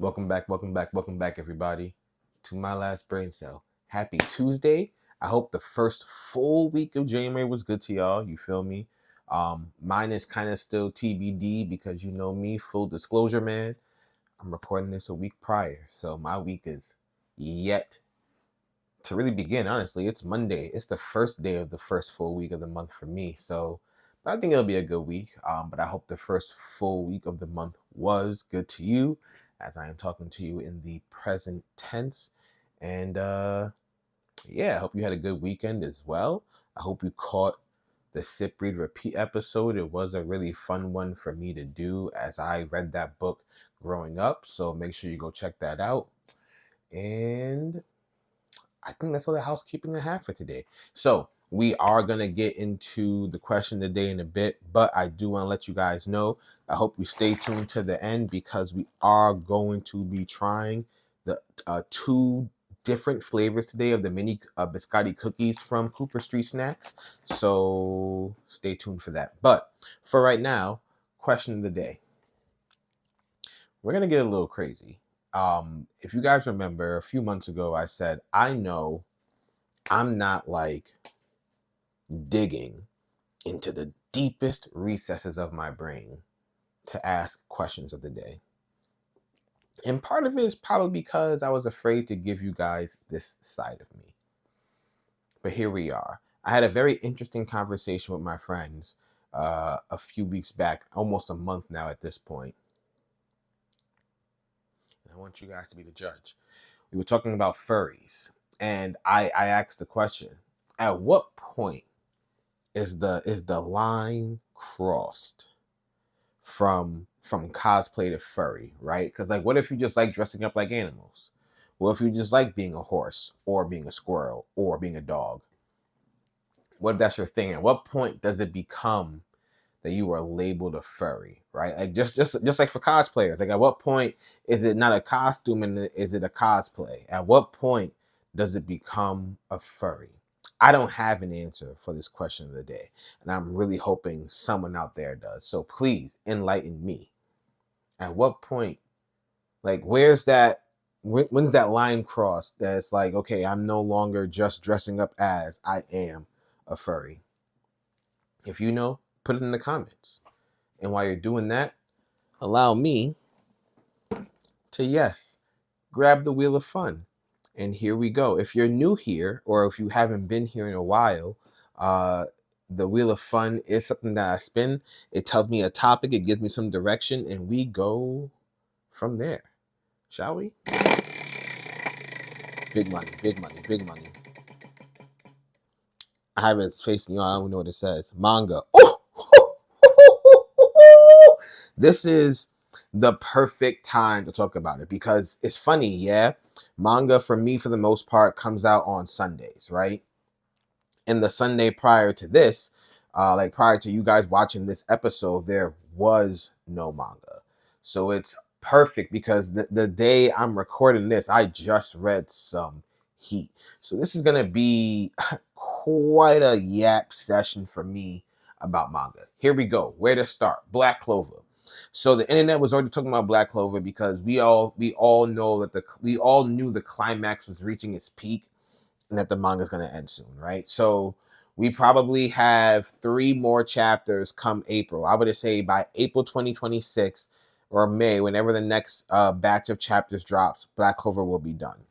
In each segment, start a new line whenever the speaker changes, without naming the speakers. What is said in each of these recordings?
Welcome back, everybody, to my last brain cell. Happy Tuesday. I hope the first full week of January was good to y'all. You feel me? Mine is kind of still TBD because you know me, full disclosure, man. I'm recording this a week prior, so my week is yet to really begin. Honestly, it's Monday. It's the first day of the first full week of the month for me. So, but I think it'll be a good week. But I hope the first full week of the month was good to you, as I am talking to you in the present tense. And yeah, I hope you had a good weekend as well. I hope you caught the Sip Read Repeat episode. It was a really fun one for me to do as I read that book growing up. So make sure you go check that out. And I think that's all the housekeeping I have for today. So we are going to get into the question of the day in a bit, but I do want to let you guys know, I hope you stay tuned to the end because we are going to be trying the two different flavors today of the mini biscotti cookies from Cooper Street Snacks. So stay tuned for that. But for right now, question of the day. We're going to get a little crazy. If you guys remember, a few months ago, I said, I know I'm not like digging into the deepest recesses of my brain to ask questions of the day. And part of it is probably because I was afraid to give you guys this side of me. But here we are. I had a very interesting conversation with my friends a few weeks back, almost a month now at this point. I want you guys to be the judge. We were talking about furries, and I asked the question: at what point is the line crossed from cosplay to furry, right? Because like, what if you just like dressing up like animals? What if you just like being a horse or being a squirrel or being a dog? What if that's your thing? At what point does it become that you are labeled a furry, right? Like just like for cosplayers, like at what point is it not a costume and is it a cosplay? At what point does it become a furry? I don't have an answer for this question of the day, and I'm really hoping someone out there does. So please enlighten me. At what point, like, where's that? When's that line crossed? That's like, okay, I'm no longer just dressing up as I am a furry. If you know, put it in the comments. And while you're doing that, allow me to, yes, grab the wheel of fun. And here we go. If you're new here, or if you haven't been here in a while, the wheel of fun is something that I spin. It tells me a topic, it gives me some direction, and we go from there. Shall we? Big money, big money, big money. I have it facing you. I don't know what it says. Manga. Oh! This is the perfect time to talk about it because it's funny, yeah? Manga, for me, for the most part, comes out on Sundays, right? And the Sunday prior to this, like prior to you guys watching this episode, there was no manga. So it's perfect because the day I'm recording this, I just read some heat. So this is going to be quite a yap session for me about manga. Here we go. Where to start? Black Clover. So the internet was already talking about Black Clover because we all know that we all knew the climax was reaching its peak and that the manga is going to end soon, right? So we probably have 3 more chapters come April. I would say by April 2026 or May, whenever the next batch of chapters drops, Black Clover will be done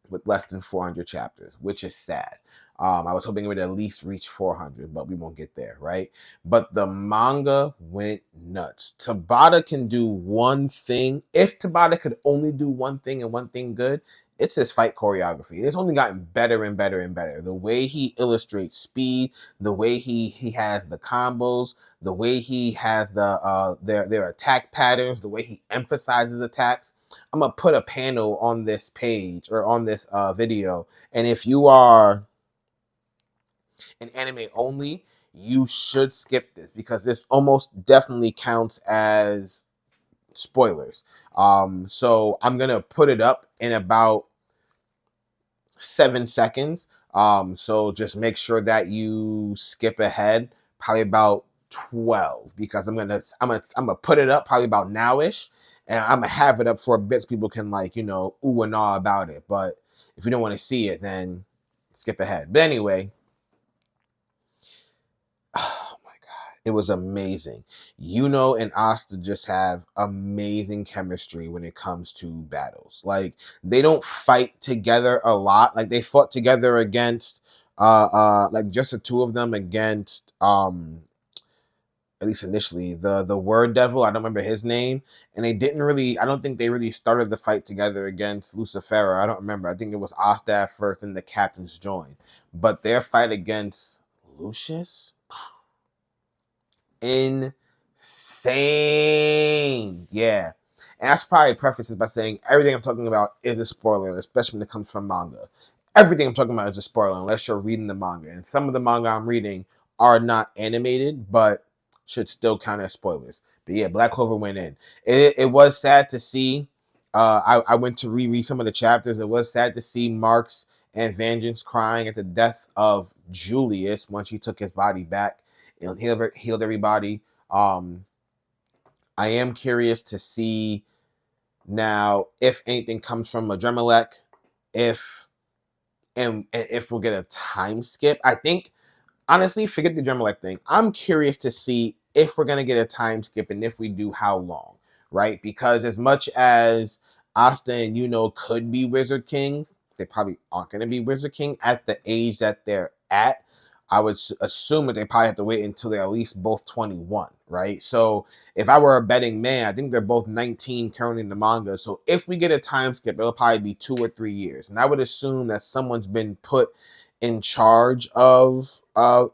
with less than 400 chapters, which is sad. I was hoping it would at least reach 400, but we won't get there, right? But the manga went nuts. Tabata can do one thing. If Tabata could only do one thing and one thing good, it's his fight choreography. It's only gotten better and better and better. The way he illustrates speed, the way he has the combos, the way he has their attack patterns, the way he emphasizes attacks. I'm gonna put a panel on this page or on this video, and if you are an anime only, you should skip this because this almost definitely counts as spoilers. So I'm gonna put it up in about 7 seconds. So just make sure that you skip ahead probably about 12 because I'm gonna put it up probably about nowish, And I'm gonna have it up for a bit so people can like, ooh and ah about it. But if you don't want to see it, then skip ahead. But anyway, oh my god, it was amazing. And Asta just have amazing chemistry when it comes to battles. Like they don't fight together a lot. Like they fought together against like just the two of them against at least initially, the word devil. I don't remember his name. And I don't think they really started the fight together against Lucifera. I don't remember. I think it was Ostaf first and the captains joined. But their fight against Lucius, insane. Yeah. And I should probably preface this by saying everything I'm talking about is a spoiler, especially when it comes from manga. Everything I'm talking about is a spoiler unless you're reading the manga. And some of the manga I'm reading are not animated, but should still count as spoilers. But yeah, Black Clover went in. It was sad to see. I went to reread some of the chapters. It was sad to see Marx and Vengeance crying at the death of Julius once he took his body back and healed everybody. I am curious to see now if anything comes from Adremalek, if we'll get a time skip. I think honestly, forget the Adremalek thing. I'm curious to see if we're gonna get a time skip, and if we do, how long, right? Because as much as Asta and could be Wizard Kings, they probably aren't gonna be Wizard King at the age that they're at. I would assume that they probably have to wait until they're at least both 21, right? So if I were a betting man, I think they're both 19 currently in the manga. So if we get a time skip, it'll probably be 2 or 3 years. And I would assume that someone's been put in charge of the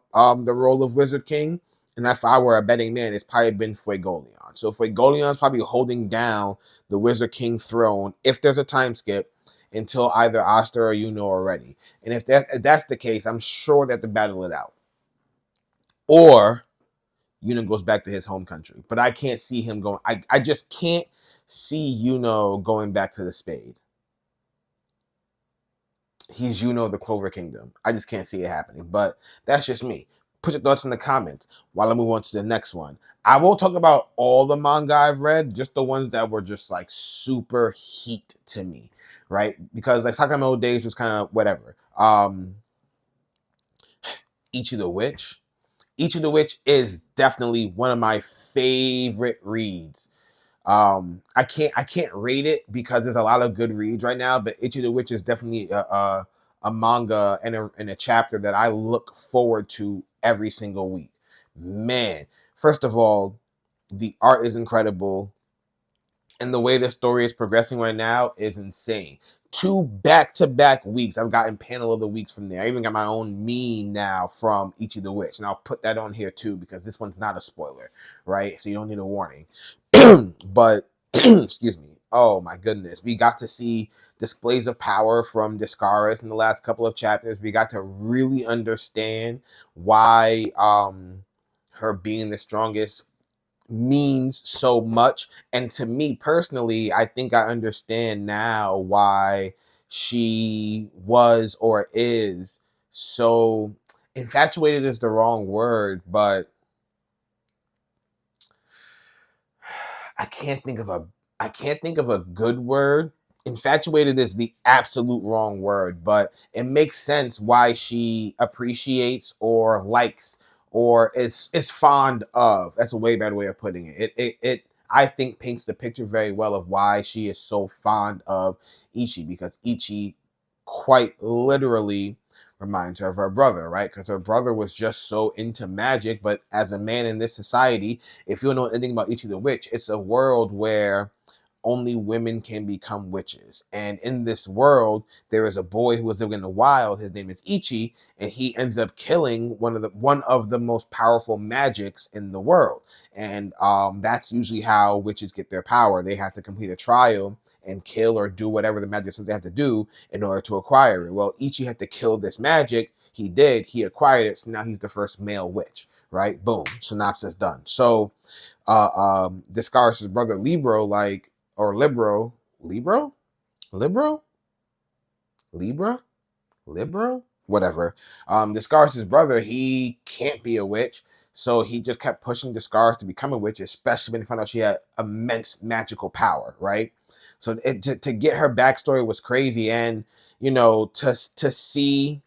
role of Wizard King. And if I were a betting man, it's probably been Fuegoleon. So Fuegoleon's probably holding down the Wizard King throne if there's a time skip until either Asta or are ready. And if that's the case, I'm sure that to battle it out. Or goes back to his home country. But I can't see him going. I just can't see going back to the Spade. He's the Clover Kingdom. I just can't see it happening. But that's just me. Put your thoughts in the comments while I move on to the next one. I won't talk about all the manga I've read, just the ones that were just like super heat to me, right? Because like Sakamoto Days was kind of whatever. Ichi the Witch. Ichi the Witch is definitely one of my favorite reads. I can't rate it because there's a lot of good reads right now, but Ichi the Witch is definitely a manga and a chapter that I look forward to every single week. Man, first of all, the art is incredible, and the way the story is progressing right now is insane. 2 back-to-back weeks, I've gotten panel of the weeks from there. I even got my own meme now from Ichi the Witch, and I'll put that on here too because this one's not a spoiler, right? So you don't need a warning. But excuse me. Oh my goodness, we got to see displays of power from Discaris in the last couple of chapters. We got to really understand why her being the strongest means so much. And to me personally, I think I understand now why she was or is so infatuated is the wrong word, but I can't think of a good word. Infatuated is the absolute wrong word, but it makes sense why she appreciates or likes or is fond of. That's a way better way of putting it. It I think paints the picture very well of why she is so fond of Ichi, because Ichi quite literally reminds her of her brother, right? Because her brother was just so into magic, but as a man in this society, if you don't know anything about Ichi the Witch, it's a world where only women can become witches. And in this world, there is a boy who was living in the wild. His name is Ichi, and he ends up killing one of the most powerful magics in the world. And that's usually how witches get their power. They have to complete a trial and kill or do whatever the magic says they have to do in order to acquire it. Well, Ichi had to kill this magic. He did. He acquired it. So now he's the first male witch, right? Boom. Synopsis done. So Discaris' brother Libro, whatever. Discaris' brother, he can't be a witch. So he just kept pushing the scars to become a witch, especially when he found out she had immense magical power, right? So to get her backstory was crazy, and to see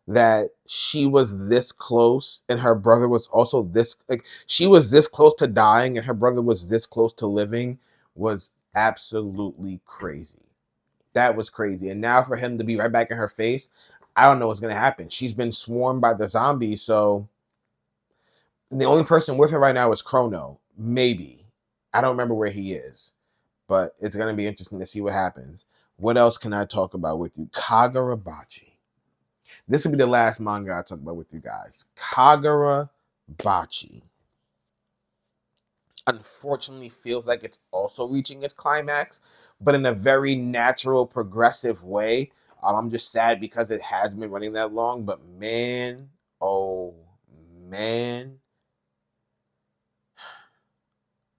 that she was this close and her brother was also this, like, she was this close to dying and her brother was this close to living, was absolutely crazy. That was crazy. And now for him to be right back in her face, I don't know what's going to happen. She's been swarmed by the zombies, so the only person with her right now is Chrono. Maybe. I don't remember where he is, but it's going to be interesting to see what happens. What else can I talk about with you? Kagurabachi. This will be the last manga I talk about with you guys. Kagurabachi. Unfortunately, feels like it's also reaching its climax, but in a very natural, progressive way. I'm just sad because it hasn't been running that long, but man, oh man,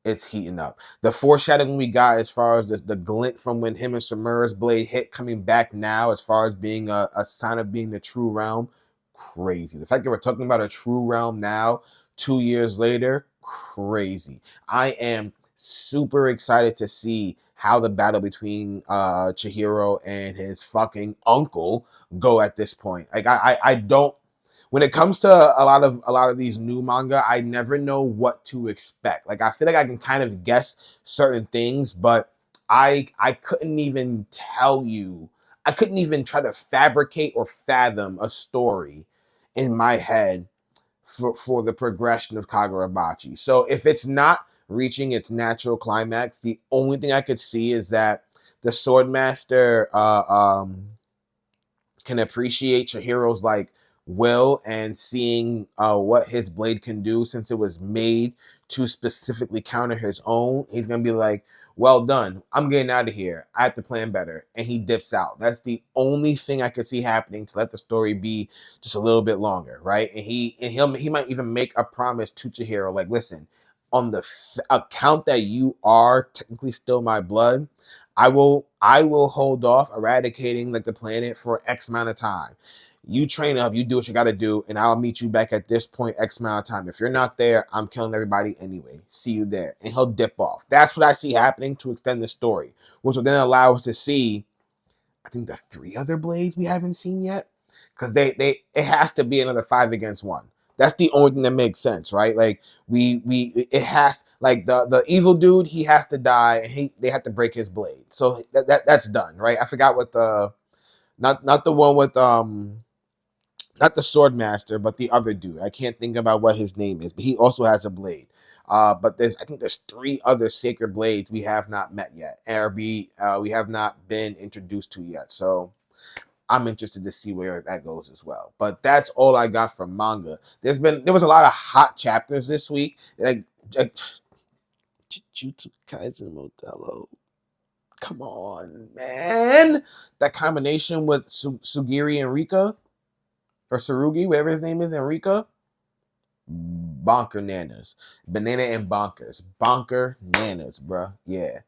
it's heating up. The foreshadowing we got as far as the glint from when him and Samura's blade hit coming back now, as far as being a sign of being the true realm, crazy. The fact that we're talking about a true realm now, 2 years later, crazy. I am super excited to see how the battle between Chihiro and his fucking uncle go at this point. Like I don't, when it comes to a lot of these new manga, I never know what to expect. Like I feel like I can kind of guess certain things, but I couldn't even tell you. I couldn't even try to fabricate or fathom a story in my head for the progression of Kagurabachi. So if it's not reaching its natural climax, the only thing I could see is that the Swordmaster can appreciate Chihiro's like will and seeing what his blade can do, since it was made to specifically counter his own. He's gonna be like, well done, I'm getting out of here, I have to plan better, and he dips out. That's the only thing I could see happening to let the story be just a little bit longer, right? And he might even make a promise to Chihiro, like, listen, on the account that you are technically still my blood, I will hold off eradicating like the planet for X amount of time. You train up, you do what you got to do, and I'll meet you back at this point X amount of time. If you're not there, I'm killing everybody anyway. See you there. And he'll dip off. That's what I see happening to extend the story, which will then allow us to see, I think, the 3 other blades we haven't seen yet. Because it has to be another 5 against 1. That's the only thing that makes sense, right? Like it has, like the evil dude, he has to die, and they have to break his blade. So that's done, right? I forgot what the not the one with not the sword master, but the other dude. I can't think about what his name is, but he also has a blade. But I think there's 3 other sacred blades we have not met yet, or we have not been introduced to yet. So I'm interested to see where that goes as well. But that's all I got from manga. There was a lot of hot chapters this week. Like Jujutsu Kaisen Modello. Come on, man. That combination with Sugiri and Rika, or Sarugi, whatever his name is, and Rika. Bonker nanas. Banana and bonkers. Bonker nanas, bruh. Yeah.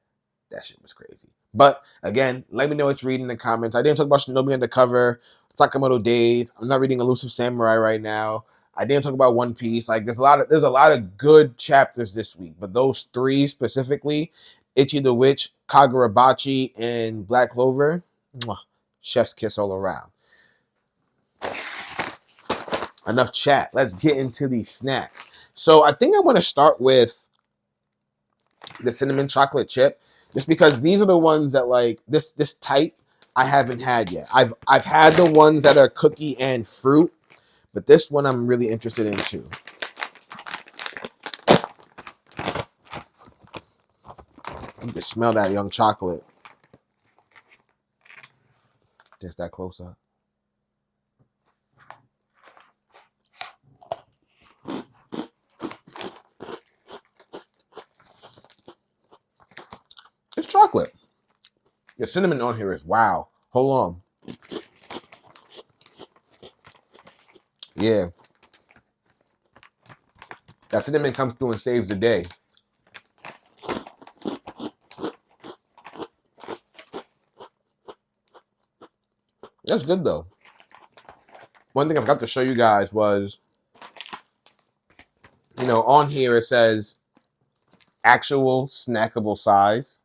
That shit was crazy. But again, let me know what you're reading in the comments. I didn't talk about Shinobi Undercover, Sakamoto Days. I'm not reading Elusive Samurai right now. I didn't talk about One Piece. Like there's a lot of good chapters this week, but those 3 specifically, Ichi the Witch, Kagurabachi, and Black Clover, mwah, chef's kiss all around. Enough chat. Let's get into these snacks. So I think I want to start with the cinnamon chocolate chip, just because these are the ones that, like, this type I haven't had yet. I've had the ones that are cookie and fruit, but this one I'm really interested in too. You can smell that young chocolate. Just that close up. It's chocolate. The cinnamon on here is wow. Hold on. Yeah. That cinnamon comes through and saves the day. That's good though. One thing I forgot to show you guys was know, on here it says actual snackable size.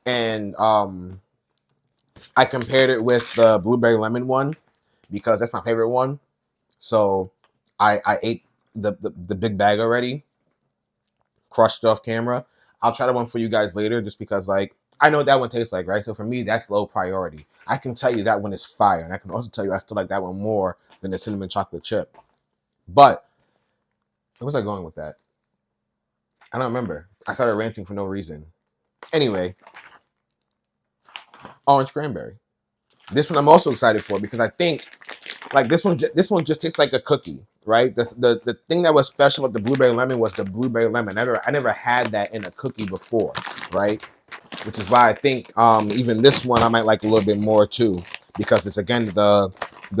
And I compared it with the blueberry lemon one because that's my favorite one. So I ate the big bag already, crushed it off camera. I'll try the one for you guys later just because, like, I know what that one tastes like, right? So for me, that's low priority. I can tell you that one is fire. And I can also tell you I still like that one more than the cinnamon chocolate chip. But where was I going with that? I don't remember. I started ranting for no reason. Anyway, orange cranberry. This one I'm also excited for because I think like this one just tastes like a cookie, right? The thing that was special with the blueberry lemon was the blueberry lemon. I never had that in a cookie before, right? Which is why I think even this one I might like a little bit more too, because it's again the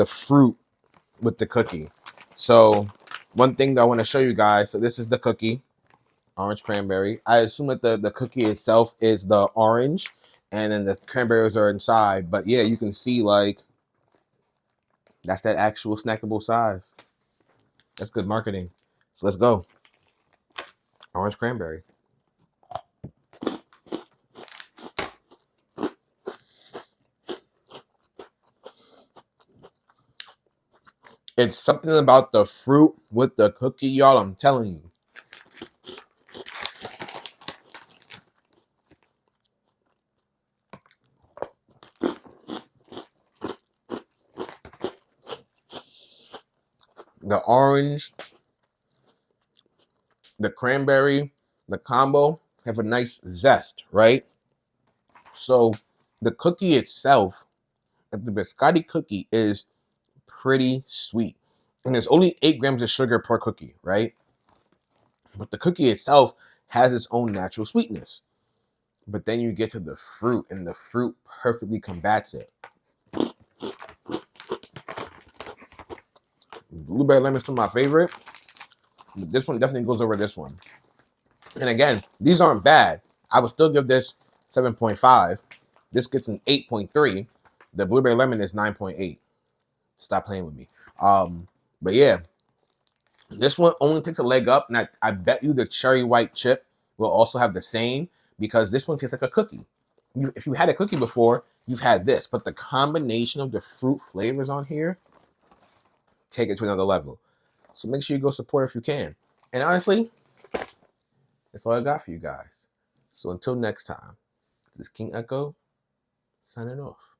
fruit with the cookie. So one thing that I want to show you guys, so this is the cookie, orange cranberry. I assume that the cookie itself is the orange and then the cranberries are inside. But yeah, you can see like that's that actual snackable size. That's good marketing. So let's go. Orange cranberry. It's something about the fruit with the cookie, y'all. I'm telling you. The orange, the cranberry, the combo have a nice zest, right? So the cookie itself, the biscotti cookie, is pretty sweet. And there's only 8 grams of sugar per cookie, right? But the cookie itself has its own natural sweetness. But then you get to the fruit, and the fruit perfectly combats it. Blueberry lemon's still my favorite. But this one definitely goes over this one. And again, these aren't bad. I would still give this 7.5. This gets an 8.3. The blueberry lemon is 9.8. Stop playing with me. But yeah, this one only takes a leg up, and I bet you the cherry white chip will also have the same because this one tastes like a cookie. If you had a cookie before, you've had this, but the combination of the fruit flavors on here take it to another level. So make sure you go support if you can. And honestly, that's all I got for you guys. So until next time, this is King Echo signing off.